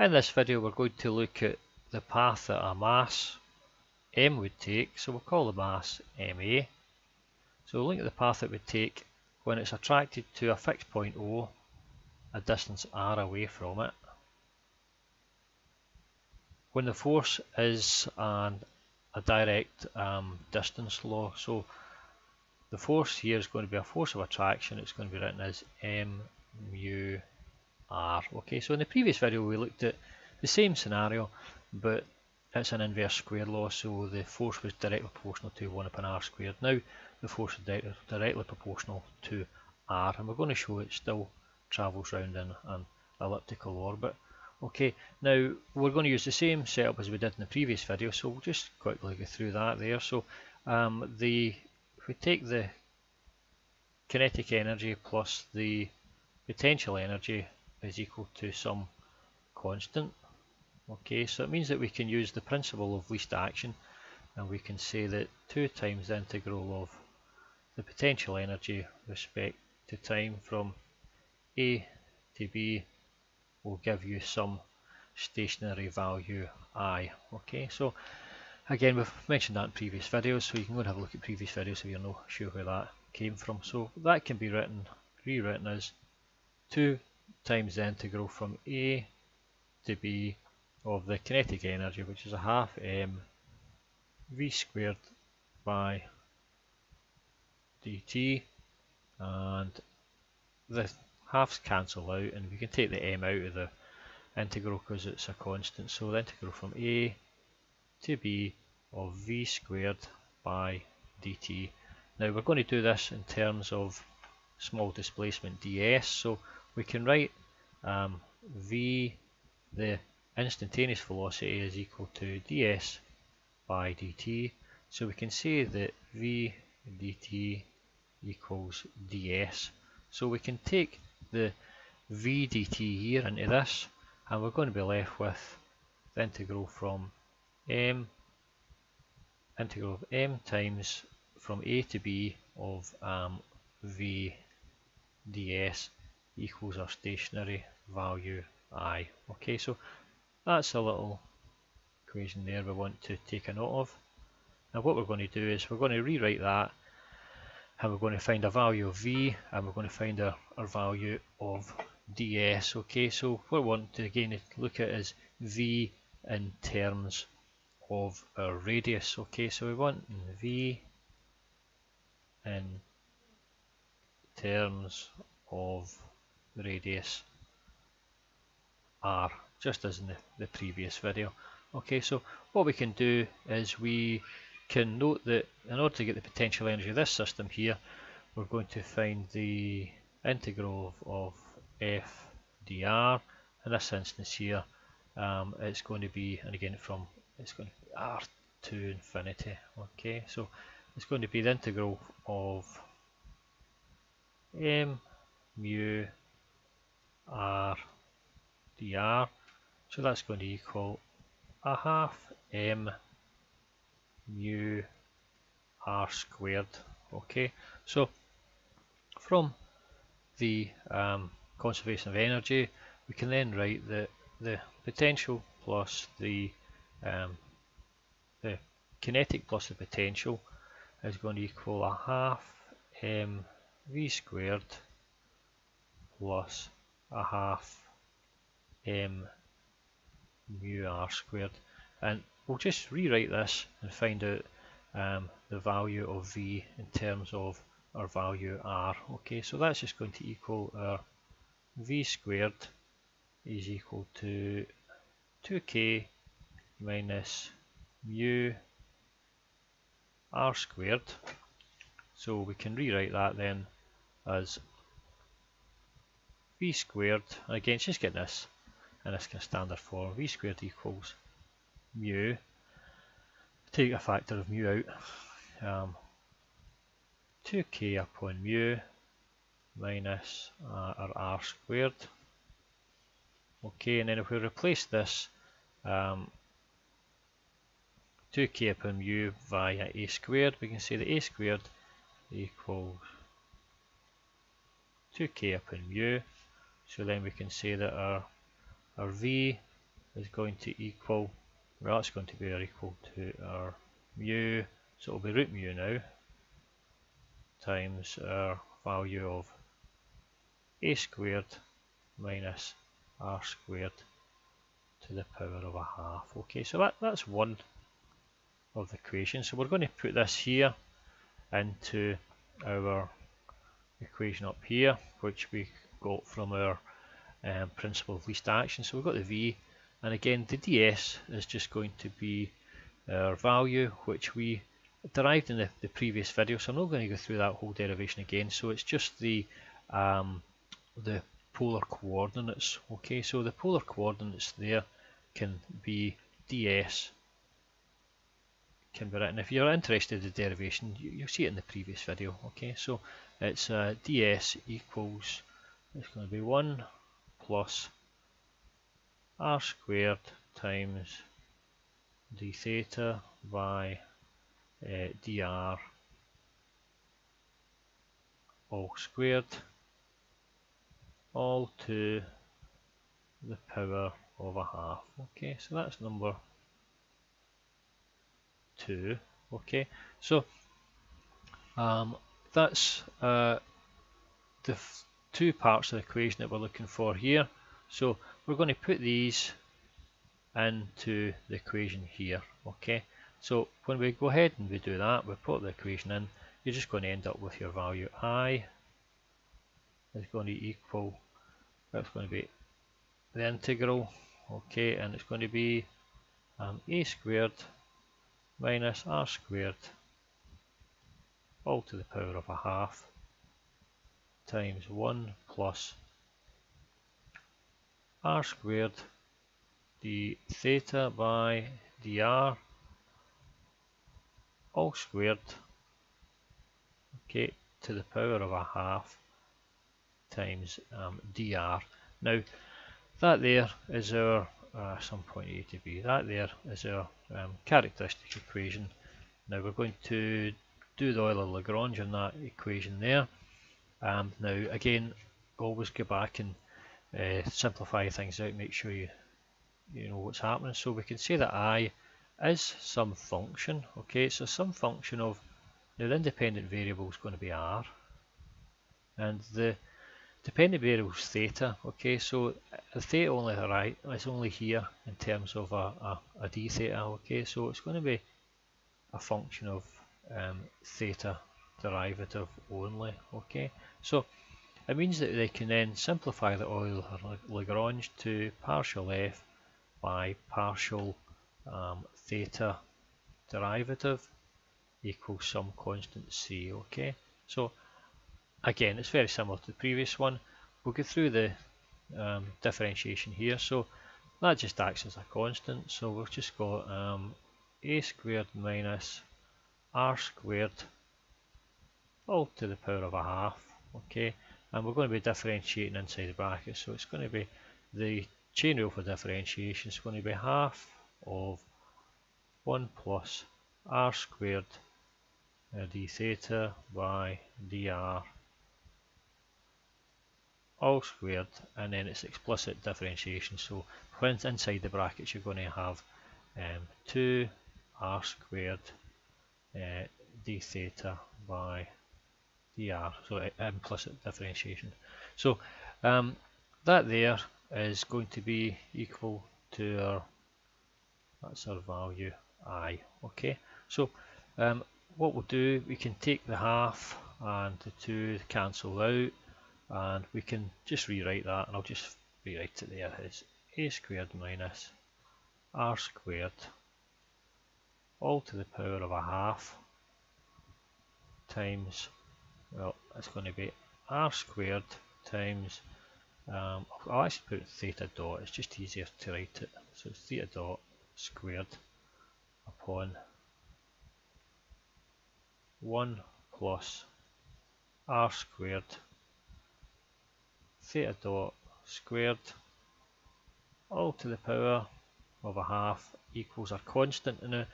In this video we're going to look at the path that a mass m would take, so we'll call the mass ma. So we'll look at the path it would take when it's attracted to a fixed point O, a distance r away from it. When the force is a direct distance law, so the force here is going to be a force of attraction. It's going to be written as m mu r. Okay, so in the previous video we looked at the same scenario, but it's an inverse square law, so the force was directly proportional to 1 upon r squared. Now the force is directly proportional to r, and we're going to show it still travels round in an elliptical orbit. Okay, now we're going to use the same setup as we did in the previous video, so we'll just quickly go through that there. So if we take the kinetic energy plus the potential energy is equal to some constant. Okay, so it means that we can use the principle of least action, and we can say that 2 times the integral of the potential energy with respect to time from A to B will give you some stationary value I. Okay, so again we've mentioned that in previous videos, so you can go and have a look at previous videos if you're not sure where that came from. So that can be rewritten as 2 times the integral from A to B of the kinetic energy, which is a half m v squared by dt, and the halves cancel out and we can take the m out of the integral because it's a constant. So the integral from A to B of v squared by dt. Now we're going to do this in terms of small displacement ds, so we can write v, the instantaneous velocity, is equal to ds by dt. So we can say that v dt equals ds. So we can take the v dt here into this, and we're going to be left with the integral from m times from A to B of v ds equals our stationary value I. Okay, so that's a little equation there we want to take a note of. Now what we're going to do is we're going to rewrite that, and we're going to find a value of v, and we're going to find our value of ds. Okay, so what we want to again look at is v in terms of our radius. Okay, so we want v in terms of radius r, just as in the previous video. Okay, so what we can do is we can note that in order to get the potential energy of this system here, we're going to find the integral of f dr. In this instance here, it's going to be, and again it's going to be r to infinity. Okay, so it's going to be the integral of m mu r dr, so that's going to equal a half m mu r squared. Okay, so from the conservation of energy, we can then write that the potential plus the kinetic plus the potential is going to equal a half m v squared plus a half m mu r squared, and we'll just rewrite this and find out the value of v in terms of our value r. Okay, so that's just going to equal our v squared is equal to 2k minus mu r squared. So we can rewrite that then as v squared, and again it's just getting this in this kind of standard form, v squared equals mu, take a factor of mu out, 2k upon mu minus our r squared. Okay, and then if we replace this 2k upon mu via a squared, we can say that a squared equals 2k upon mu. So then we can say that our v is going to equal, well, it's going to be equal to our mu, so it'll be root mu now, times our value of a squared minus r squared to the power of a half. Okay, so that's one of the equations. So we're going to put this here into our equation up here, which we got from our principle of least action. So we've got the v, and again the ds is just going to be our value which we derived in the previous video, so I'm not going to go through that whole derivation again. So it's just the polar coordinates. Okay, so the polar coordinates there can be ds, can be written, if you're interested in the derivation, you'll see it in the previous video. Okay, so it's ds equals, it's going to be 1 plus r squared times d theta by dr all squared, all to the power of a half. Okay, so that's number 2. Okay, so that's the two parts of the equation that we're looking for here. So we're going to put these into the equation here. Okay, so when we go ahead and we do that, we put the equation in, you're just going to end up with your value I is going to equal, that's going to be the integral, okay, and it's going to be a squared minus r squared all to the power of a half times 1 plus r squared d theta by dr all squared, okay, to the power of a half times dr. Now that there is our some point A to B, that there is our characteristic equation. Now we're going to do the Euler-Lagrange on that equation there. Now again, always go back and simplify things out, make sure you know what's happening. So we can say that I is some function, okay, so some function of, now the independent variable is going to be r, and the dependent variable is theta. Okay, so the theta only is only here in terms of a d theta. Okay, so it's going to be a function of theta derivative only. Okay, so it means that they can then simplify the Euler-Lagrange to partial f by partial theta derivative equals some constant c. Okay, so again, it's very similar to the previous one. We'll go through the differentiation here. So that just acts as a constant. So we've just got a squared minus r squared all to the power of a half. Okay, and we're going to be differentiating inside the bracket. So it's going to be the chain rule for differentiation. It's going to be half of 1 plus r squared d theta by dr all squared, and then it's explicit differentiation. So when inside the brackets you're going to have 2 r squared d theta by dr, so implicit differentiation. So that there is going to be equal to our, that's our value I. Okay, so what we'll do, we can take the half and the 2 cancel out, and we can just rewrite that, and I'll just rewrite it there as a squared minus r squared all to the power of a half times, well, it's going to be r squared times, I'll actually put theta dot, it's just easier to write it, so it's theta dot squared upon 1 plus r squared theta dot squared all to the power of a half equals our constant. And now,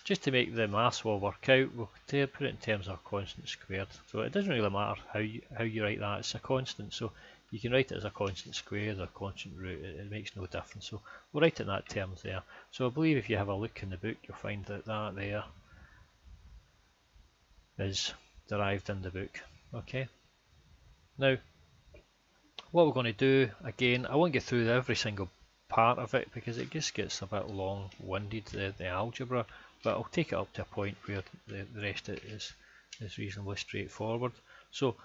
just to make the maths all work out, we'll put it in terms of constant squared. So it doesn't really matter how you write that, it's a constant. So You can write it as a constant squared or constant root, it makes no difference. So we'll write it in that terms there. So I believe if you have a look in the book, you'll find that that there is derived in the book. Okay. Now, what we're going to do, again, I won't get through every single part of it because it just gets a bit long-winded, the algebra, but I'll take it up to a point where the rest of it is reasonably straightforward. So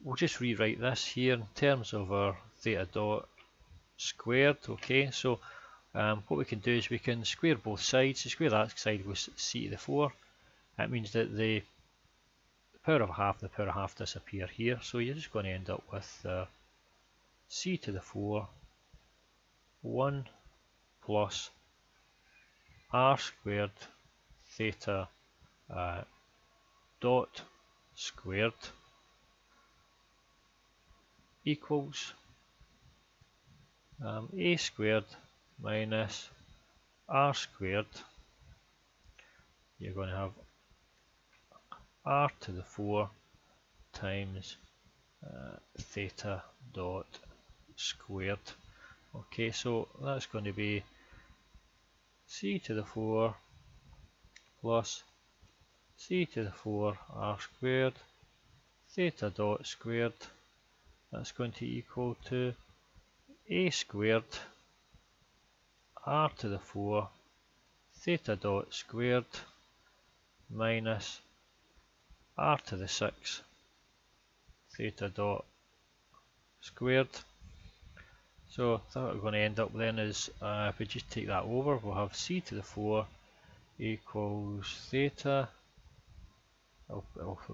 we'll just rewrite this here in terms of our theta dot squared. Okay, so what we can do is we can square both sides. The square that side was c to the 4. That means that the power of a half and the power of a half disappear here, so you're just going to end up with c to the 4 1 plus r squared theta dot squared equals a squared minus r squared. You're going to have r to the 4 times theta dot squared. Okay, so that's going to be c to the 4 plus c to the 4 r squared theta dot squared. That's going to equal to a squared r to the 4 theta dot squared minus r to the 6 theta dot squared. So what we're going to end up then is, if we just take that over, we'll have c to the 4 equals theta, we're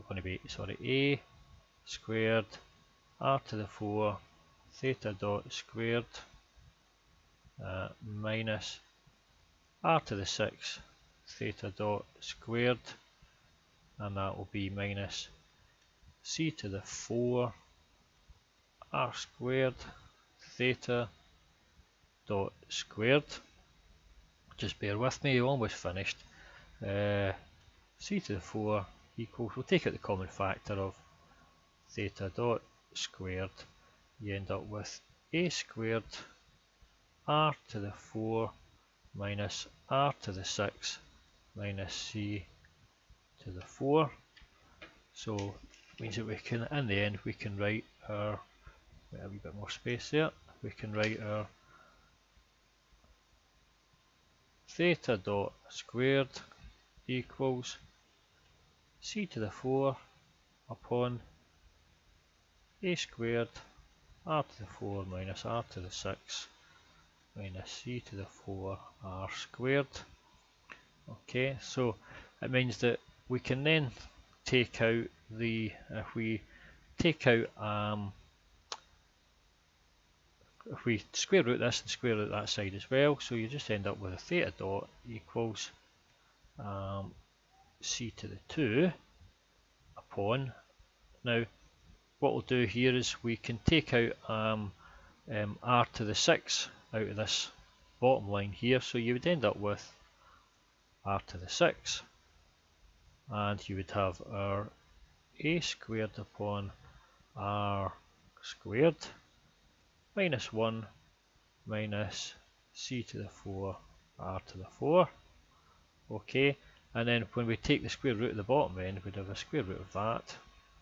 going to be, sorry, a squared r to the 4 theta dot squared minus r to the 6 theta dot squared, and that will be minus c to the 4 r squared theta dot squared. Just bear with me, almost finished. C to the 4 equals, we'll take out the common factor of theta dot squared. You end up with a squared r to the 4 minus r to the 6 minus c to the 4. So it means that we can, in the end, we can write our, a wee bit more space there, we can write our theta dot squared equals c to the 4 upon a squared r to the 4 minus r to the 6 minus c to the 4 r squared. Okay, so it means that we can then take out the, if we take out if we square root this and square root that side as well, so you just end up with a theta dot equals c to the 2 upon, now what we'll do here is we can take out r to the 6 out of this bottom line here, so you would end up with r to the 6, and you would have our a squared upon r squared minus 1 minus c to the 4 r to the 4. Okay, and then when we take the square root of the bottom end, we'd have a square root of that.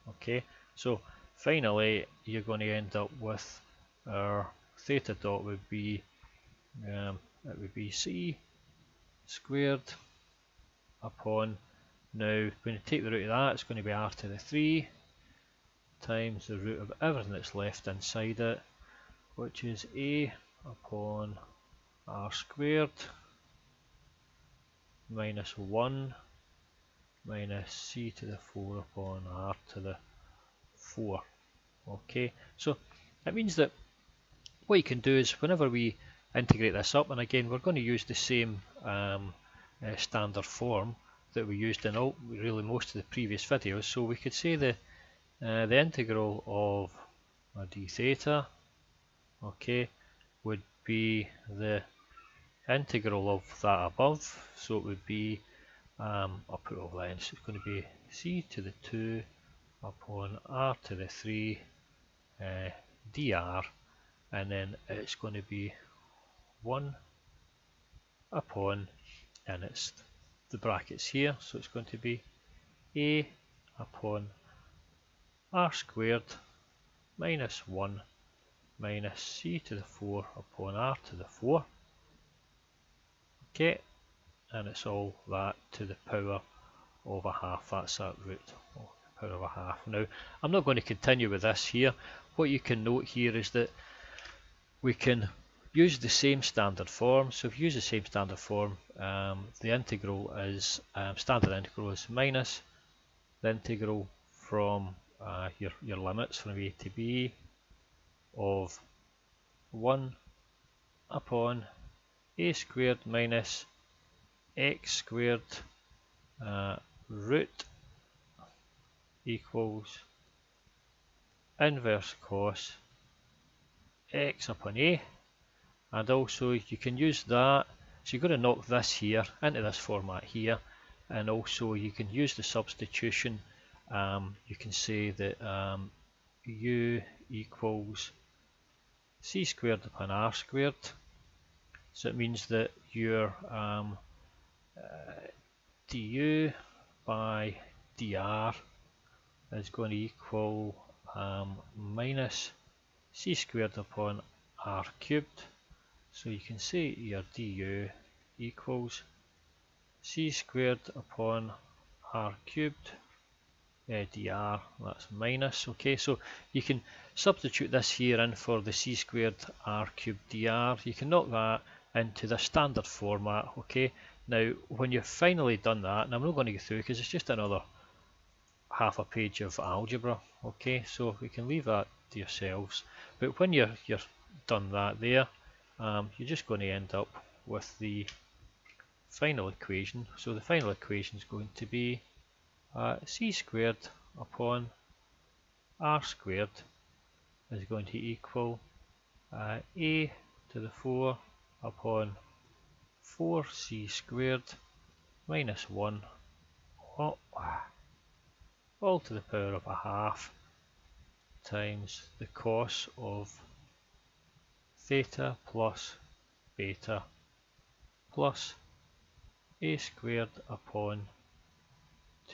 Okay, so finally you're going to end up with our theta dot would be it would be c squared upon, now when you take the root of that, it's going to be r to the 3 times the root of everything that's left inside it, which is a upon r squared minus 1 minus c to the 4 upon r to the 4. Okay, so that means that what you can do is whenever we integrate this up, and again we're going to use the same standard form that we used in really most of the previous videos, so we could say the integral of d theta, okay, would be the integral of that above, so it would be I'll put all that in, so it's going to be c to the 2 upon r to the 3 dr, and then it's going to be 1 upon, and it's the brackets here, so it's going to be a upon r squared minus 1 minus c to the 4 upon r to the 4. Okay, and it's all that to the power of a half. That's that root, power of a half. Now, I'm not going to continue with this here. What you can note here is that we can use the same standard form. So if you use the same standard form, the integral is, standard integral is minus the integral from your limits from a to b of 1 upon a squared minus x squared root equals inverse cos x upon a. And also you can use that, so you're going to knock this here into this format here, and also you can use the substitution. You can say that u equals c squared upon r squared, so it means that your du by dr is going to equal minus c squared upon r cubed. So you can say your du equals c squared upon r cubed dr, that's minus. Okay, so you can substitute this here in for the c squared r cubed dr. You can knock that into the standard format. Okay, now when you've finally done that, and I'm not going to go through because it's just another half a page of algebra. Okay, so we can leave that to yourselves, but when you're done that there, you're just going to end up with the final equation. So the final equation is going to be c squared upon r squared is going to equal a to the 4 upon 4c squared minus 1 all to the power of a half times the cos of theta plus beta plus a squared upon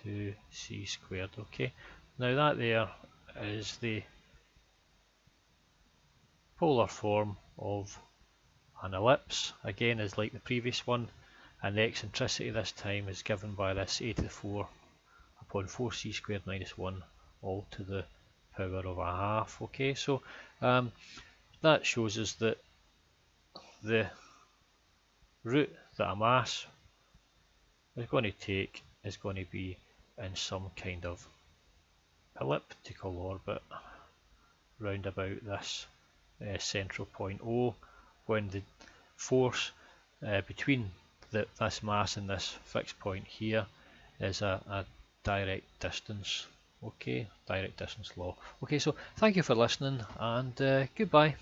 2c squared. Okay, now that there is the polar form of an ellipse, again as like the previous one, and the eccentricity this time is given by this a to the 4 upon 4c squared minus 1 all to the power of a half. Okay, so that shows us that the route that a mass is going to take is going to be in some kind of elliptical orbit round about this central point O, when the force between this mass and this fixed point here is a direct distance. Okay, direct distance law. Okay, so thank you for listening, and goodbye.